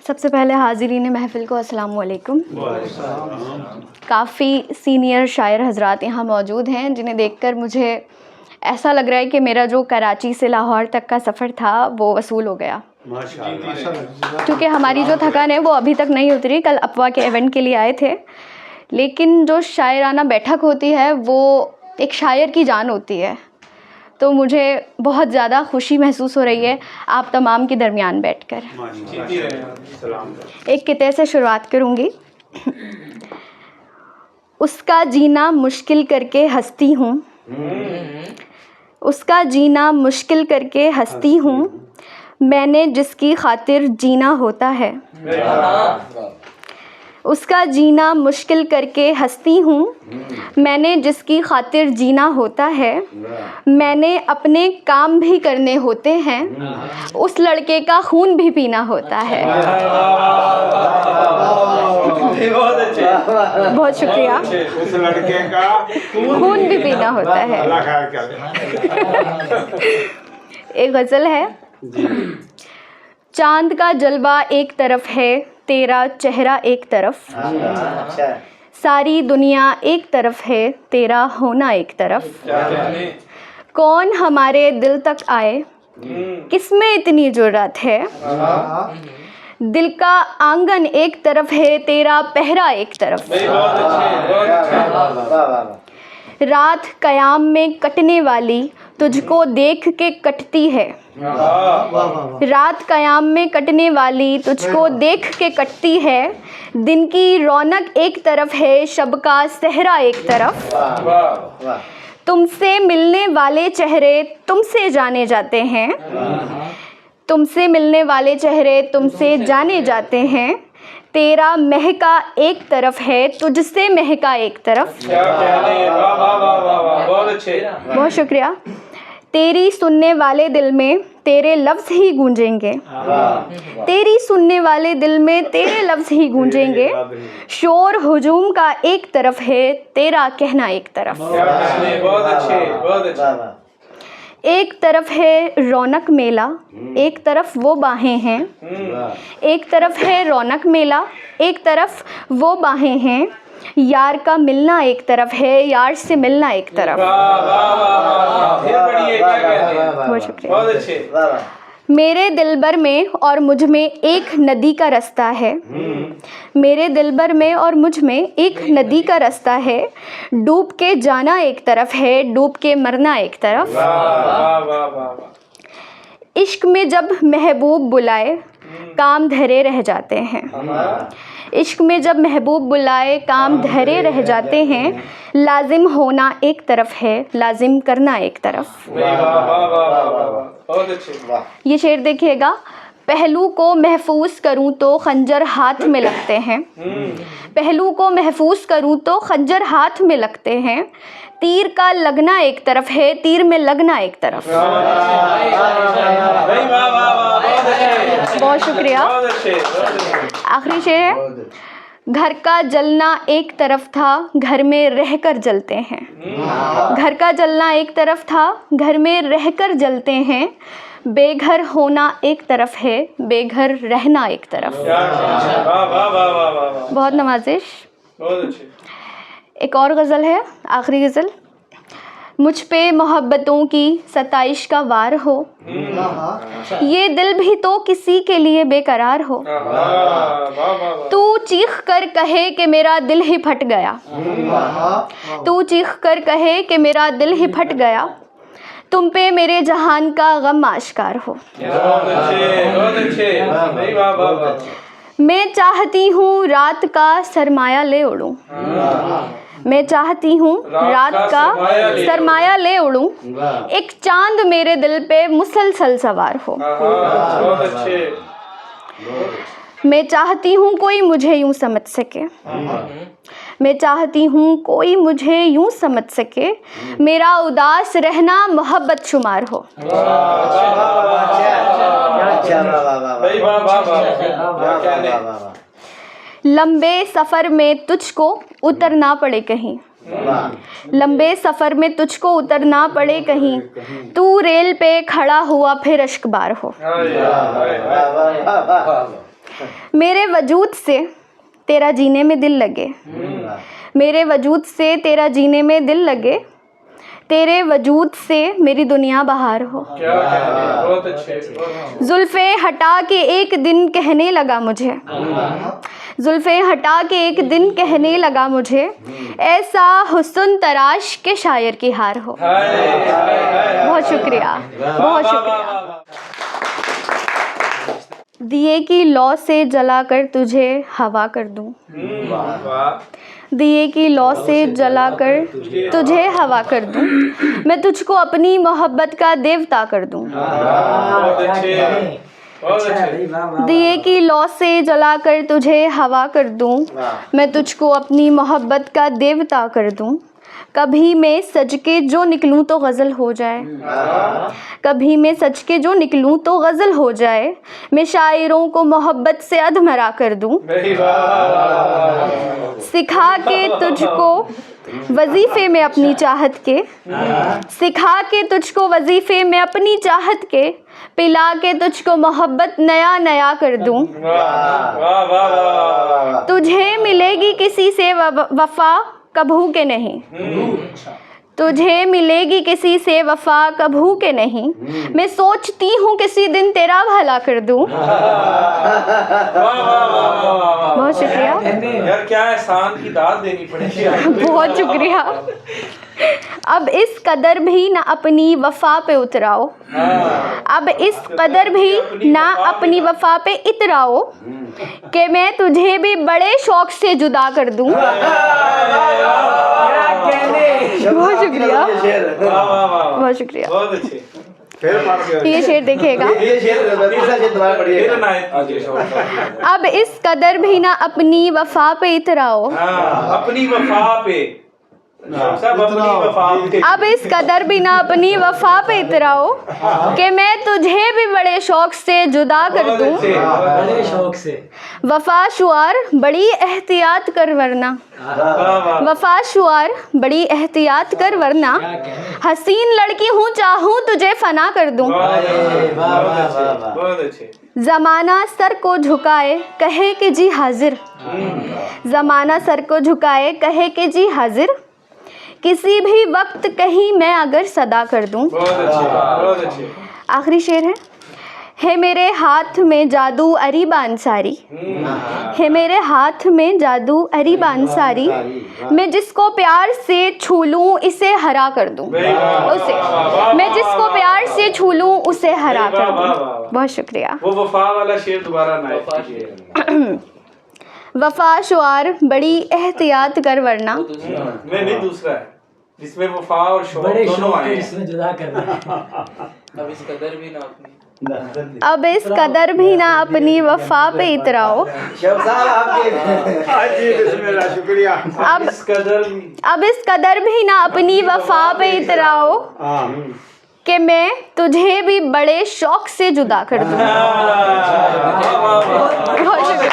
सबसे पहले हाज़रीन महफ़िल को अस्सलाम वालेकुम। काफ़ी सीनियर शायर हज़रात यहाँ मौजूद हैं जिन्हें देखकर मुझे ऐसा लग रहा है कि मेरा जो कराची से लाहौर तक का सफ़र था वो वसूल हो गया, क्योंकि हमारी जो थकान है वो अभी तक नहीं उतरी। कल अपवा के इवेंट के लिए आए थे, लेकिन जो शायराना बैठक होती है वो एक शायर की जान होती है। तो मुझे बहुत ज़्यादा खुशी महसूस हो रही है आप तमाम के दरमियान बैठकर। एक किते से शुरुआत करूँगी। उसका जीना मुश्किल करके हंसती हूँ, उसका जीना मुश्किल करके हंसती हूँ, मैंने जिसकी खातिर जीना होता है। उसका जीना मुश्किल करके हंसती हूँ, मैंने जिसकी खातिर जीना होता है। मैंने अपने काम भी करने होते हैं, उस लड़के का खून भी पीना होता है। बहुत शुक्रिया। उस लड़के का खून भी पीना होता है। एक गज़ल है। चांद का जलवा एक तरफ है, तेरा चेहरा एक तरफ, सारी दुनिया एक तरफ है, तेरा होना एक तरफ। कौन हमारे दिल तक आए, किसमें इतनी जुर्रत है। दिल का आंगन एक तरफ है, तेरा पहरा एक तरफ। रात कयाम में कटने वाली तुझको देख के कटती है। रात कयाम में कटने वाली तुझको देख के कटती है। दिन की रौनक एक तरफ है, शब का सहरा एक तरफ। तुमसे मिलने वाले चेहरे तुमसे जाने जाते हैं, तुमसे मिलने वाले चेहरे तुमसे जाने जाते हैं। तेरा महका एक तरफ है, तुझसे महका एक तरफ। बहुत शुक्रिया। तेरी सुनने वाले दिल में तेरे लफ्ज़ ही गूंजेंगे, तेरी सुनने वाले दिल में तेरे लफ्ज़ ही गूंजेंगे। शोर हुजूम का एक तरफ है, तेरा कहना एक तरफ। बहुत अच्छे। एक तरफ है रौनक मेला, एक तरफ वो बाहें हैं। एक तरफ है रौनक मेला, एक तरफ वो बाहें हैं। यार का मिलना एक तरफ है, यार से मिलना एक तरफ। बहुत शुक्रिया। मेरे दिलबर में और मुझ में एक नदी का रास्ता है, मेरे दिलबर में और मुझ में एक नदी का रास्ता है। डूब के जाना एक तरफ है, डूब के मरना एक तरफ। इश्क में जब महबूब बुलाए काम धरे रह जाते हैं, इश्क में जब महबूब बुलाए काम धरे रह जाते हैं। लाजिम होना एक तरफ है, लाजिम करना एक तरफ। ये शेर देखिएगा। पहलू को महफूज करूं तो खंजर हाथ में लगते हैं, पहलू को महफूज करूं तो खंजर हाथ में लगते हैं। तीर का लगना एक तरफ है, तीर में लगना एक तरफ। बहुत शुक्रिया। आखिरी शेर है। घर का जलना एक तरफ था, घर में रहकर जलते हैं। घर का जलना एक तरफ था, घर में रहकर जलते हैं। बेघर होना एक तरफ है, बेघर रहना एक तरफ। बहुत नवाजिश। एक और गज़ल है, आखिरी गज़ल। मुझ पे मोहब्बतों की सताइश का वार हो, ये दिल भी तो किसी के लिए बेकरार हो। तू चीख कर कहे कि मेरा दिल ही फट गया, तू चीख कर कहे कि मेरा दिल ही फट गया। तुम पे मेरे जहान का गम आश्कार हो। मैं चाहती हूँ रात का सरमाया ले उड़ूं, मैं चाहती हूँ रात का सरमाया ले उड़ूं। एक चांद मेरे दिल पे मुसलसल सवार हो। मैं चाहती हूँ कोई मुझे यूँ समझ सके, मैं चाहती हूँ कोई मुझे यूँ समझ सके। मेरा उदास रहना मोहब्बत शुमार हो। लंबे सफ़र में तुझको उतरना पड़े कहीं, लंबे सफ़र में तुझको उतरना पड़े कहीं। तू रेल पे खड़ा हुआ फिर अश्कबार हो। मेरे वजूद से तेरा जीने में दिल लगे, मेरे वजूद से तेरा जीने में दिल लगे, तेरे वजूद से मेरी दुनिया बहार हो। क्या कह रहे हैं, बहुत अच्छे, बहुत जुल्फ़े हटा के एक दिन कहने लगा मुझे, जुल्फ़े हटा के एक दिन कहने लगा मुझे, ऐसा हुस्न तराश के शायर की हार हो। बहुत शुक्रिया, बहुत शुक्रिया। दिए की लौ से जलाकर तुझे हवा कर दूं, दिए की लौ से जलाकर तुझे हवा कर दूं, मैं तुझको अपनी मोहब्बत का देवता कर दूं। बहुत अच्छे, बहुत अच्छे। दिए की लौ से जलाकर तुझे हवा कर दूं, मैं तुझको अपनी मोहब्बत का देवता कर दूं। कभी मैं सज के जो निकलूं तो गज़ल हो जाए, कभी मैं सज के जो निकलूं तो गज़ल हो जाए, मैं शायरों को मोहब्बत से अधमरा कर दूं। सिखा के तुझको वजीफ़े में अपनी चाहत के, सिखा के तुझको वजीफ़े में अपनी चाहत के, पिला के तुझको मोहब्बत नया नया कर दूं। तुझे मिलेगी किसी से वफ़ा कभू के नहीं, तुझे मिलेगी किसी से वफ़ा कभू के नहीं, मैं सोचती हूँ किसी दिन तेरा भला कर दूं। बहुत शुक्रिया यार, क्या एहसान की दाद देनी पड़ेगी। बहुत शुक्रिया। अब इस कदर भी ना अपनी वफ़ा पे उतराओ, अब इस कदर भी ना अपनी वफ़ा पे इतराओ, कि मैं तुझे भी बड़े शौक़ से जुदा कर दूं। बहुत शुक्रिया, बहुत शुक्रिया। बहुत अच्छे। ये शेर देखिएगा। अब इस कदर भी ना अपनी वफ़ा पे इतराओ, अपनी वफा पे, सब अपनी वफा पे। अब इस कदर भी ना अपनी वफ़ा पे इतराओ, कि मैं तुझे भी बड़े शौक़ से जुदा कर दूं। बड़े शौक से वफ़ा शुआर बड़ी एहतियात कर वरना, वफ़ा शुआर बड़ी एहतियात कर वरना, हसीन लड़की हूँ चाहूँ तुझे फना कर दूं। बहुत अच्छे। ज़माना सर को झुकाए कहे कि जी हाजिर, ज़माना सर को झुकाए कहे कि जी हाजिर, किसी भी वक्त कहीं मैं अगर सदा कर दूं। बहुत अच्छे, बहुत अच्छे। आखिरी शेर है मेरे हाथ में जादू अरी बांसारी, है मेरे हाथ में जादू अरी बांसारी, मैं जिसको प्यार से छू लूं इसे हरा कर दूं। उसे मैं जिसको प्यार से छू लूं उसे हरा कर दूं। बहुत शुक्रिया। वो वफा वाला शेर दोबारा ना कीजिए। वफ़ा शुआर बड़ी एहतियात कर वरना, नहीं, दूसरा है जिसमें वफा और शौक बड़े दोनों शौक आए के हैं। इसमें जुदा करना है। अब इस कदर भी ना अपनी अब इस कदर भी ना अपनी वफ़ा पे इतराओ, शुक्रिया। अब इस कदर भी, अब इस कदर भी ना अपनी वफ़ा पे इतराओ, कि मैं तुझे भी बड़े शौक़ से जुदा कर दूं। बहुत शुक्रिया।